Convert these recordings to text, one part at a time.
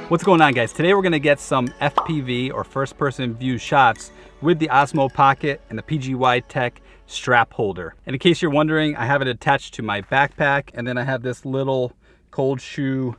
What's going on, guys? Today we're gonna get some FPV or first person view shots with the Osmo Pocket and the PGYTech Strap Holder. And in case you're wondering, I have it attached to my backpack, and then I have this little cold shoe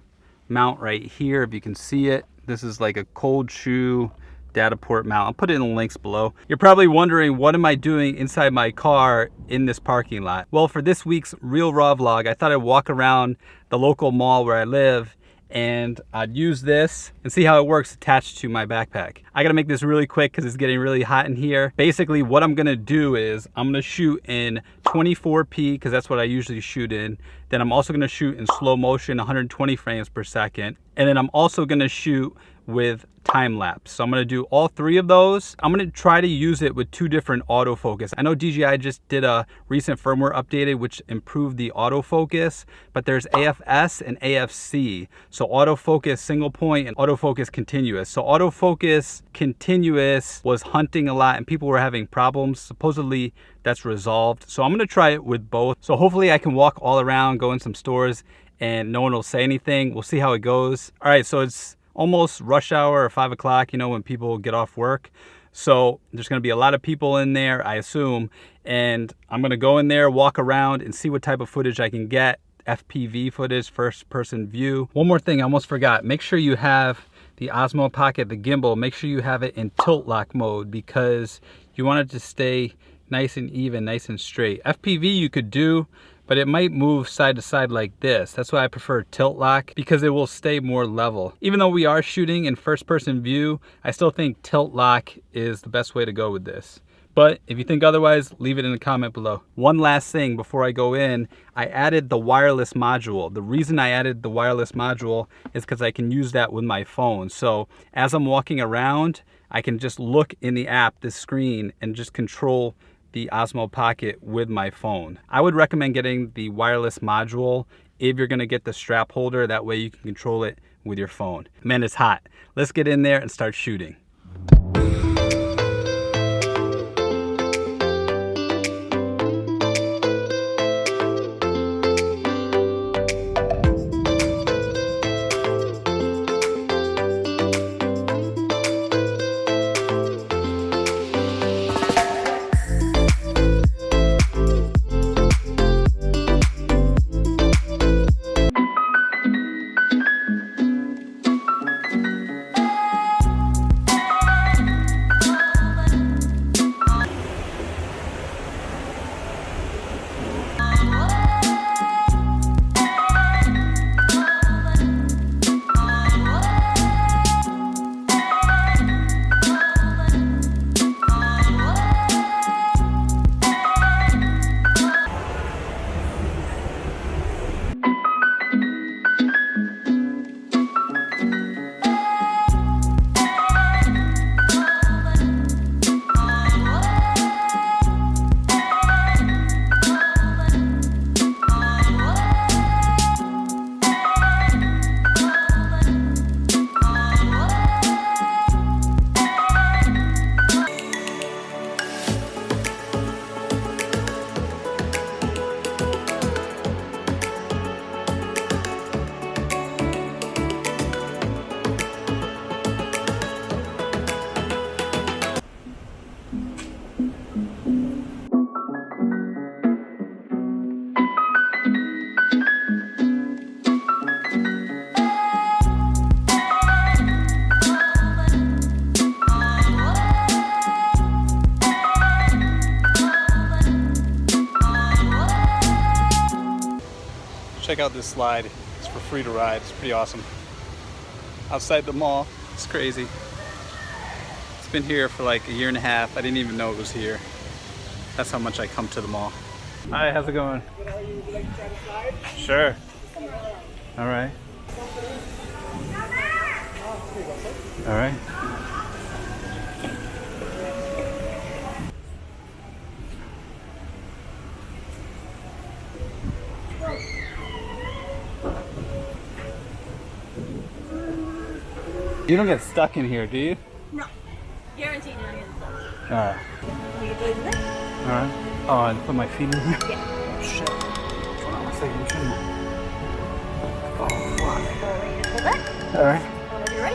mount right here, if you can see it. This is like a cold shoe data port mount. I'll put it in the links below. You're probably wondering, what am I doing inside my car in this parking lot? Well, for this week's Real Raw vlog, I thought I'd walk around the local mall where I live and I'd use this and see how it works attached to my backpack. I gotta make this really quick because it's getting really hot in here. Basically, what I'm gonna do is I'm gonna shoot in 24p because that's what I usually shoot in. Then I'm also gonna shoot in slow motion, 120 frames per second. And then I'm also gonna shoot with time lapse. So I'm gonna do all three of those. I'm gonna try to use it with two different autofocus. I know DJI just did a recent firmware updated which improved the autofocus, but there's AFS and AFC. So autofocus single point and autofocus continuous. So autofocus continuous was hunting a lot and people were having problems. Supposedly that's resolved. So I'm gonna try it with both. So hopefully I can walk all around, go in some stores, and no one will say anything. We'll see how it goes. All right, so it's almost rush hour or 5 o'clock, you know, when people get off work. So there's gonna be a lot of people in there, I assume, and I'm gonna go in there, walk around and see what type of footage I can get. FPV footage, first person view. One more thing I almost forgot, make sure you have the Osmo Pocket, the gimbal, make sure you have it in tilt lock mode because you want it to stay nice and even, nice and straight. FPV you could do, but it might move side to side like this. That's why I prefer tilt lock, because it will stay more level. Even though we are shooting in first person view, I still think tilt lock is the best way to go with this. But if you think otherwise, leave it in the comment below. One last thing before I go in, I added the wireless module. The reason I added the wireless module is because I can use that with my phone. So as I'm walking around, I can just look in the app, this screen, and just control the Osmo Pocket with my phone. I would recommend getting the wireless module if you're gonna get the strap holder. That way you can control it with your phone. Man, it's hot. Let's get in there and start shooting. Check out this slide. It's for free to ride. It's pretty awesome. Outside the mall. It's crazy. It's been here for like a year and a half. I didn't even know it was here. That's how much I come to the mall. Hi, how's it going? Sure. All right. All right. You don't get stuck in here, do you? No. Guaranteed you don't get stuck. Alright. You can do this? Alright. Oh, and put my feet in here? Yeah. Oh, shit. Hold on one second. Oh, fuck. Go right here for that. Alright. Whenever you're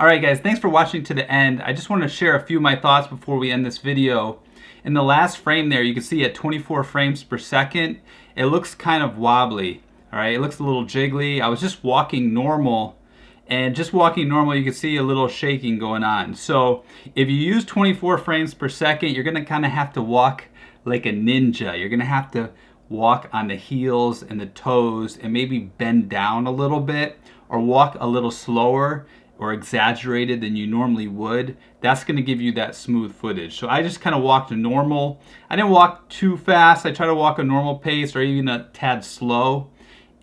Alright guys, thanks for watching to the end. I just want to share a few of my thoughts before we end this video. In the last frame there, you can see at 24 frames per second, it looks kind of wobbly. Alright, it looks a little jiggly. I was just walking normal, and just walking normal, you can see a little shaking going on. So if you use 24 frames per second, you're going to kind of have to walk like a ninja. You're going to have to walk on the heels and the toes and maybe bend down a little bit, or walk a little slower or exaggerated than you normally would. That's gonna give you that smooth footage. So I just kind of walked normal. I didn't walk too fast. I try to walk a normal pace or even a tad slow.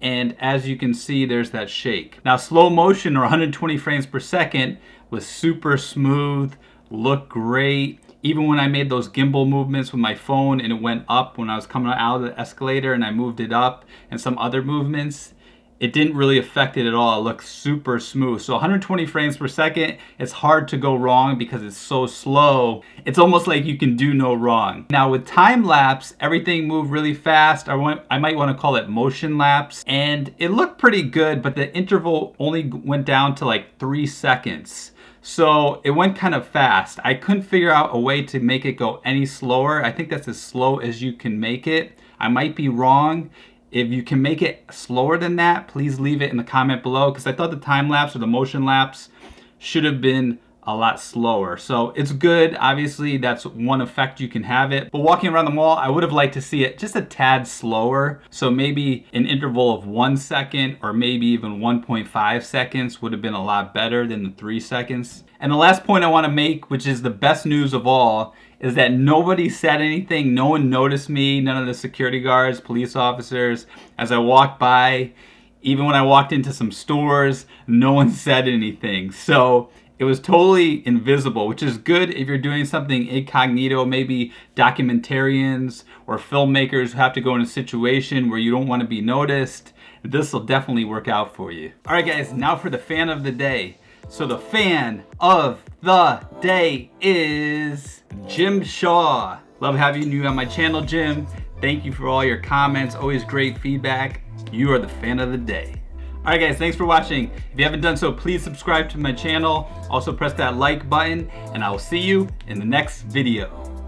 And as you can see, there's that shake. Now slow motion or 120 frames per second was super smooth, looked great. Even when I made those gimbal movements with my phone and it went up when I was coming out of the escalator and I moved it up, and some other movements, it didn't really affect it at all. It looked super smooth. So 120 frames per second, it's hard to go wrong because it's so slow. It's almost like you can do no wrong. Now with time lapse, everything moved really fast. I might want to call it motion lapse. And it looked pretty good, but the interval only went down to like 3 seconds. So it went kind of fast. I couldn't figure out a way to make it go any slower. I think that's as slow as you can make it. I might be wrong. If you can make it slower than that, please leave it in the comment below, because I thought the time lapse or the motion lapse should have been a lot slower. So it's good. Obviously, that's one effect you can have it. But walking around the mall, I would have liked to see it just a tad slower. So maybe an interval of 1 second or maybe even 1.5 seconds would have been a lot better than the 3 seconds. And the last point I want to make, which is the best news of all, is that nobody said anything. No one noticed me. None of the security guards, police officers. As I walked by, even when I walked into some stores, no one said anything. So it was totally invisible, which is good if you're doing something incognito. Maybe documentarians or filmmakers who have to go in a situation where you don't want to be noticed. This will definitely work out for you. All right, guys, now for the fan of the day. So the fan of the day is Jim Shaw. Love having you on my channel, Jim. Thank you for all your comments. Always great feedback. You are the fan of the day. All right, guys, thanks for watching. If you haven't done so, please subscribe to my channel. Also press that like button, and I will see you in the next video.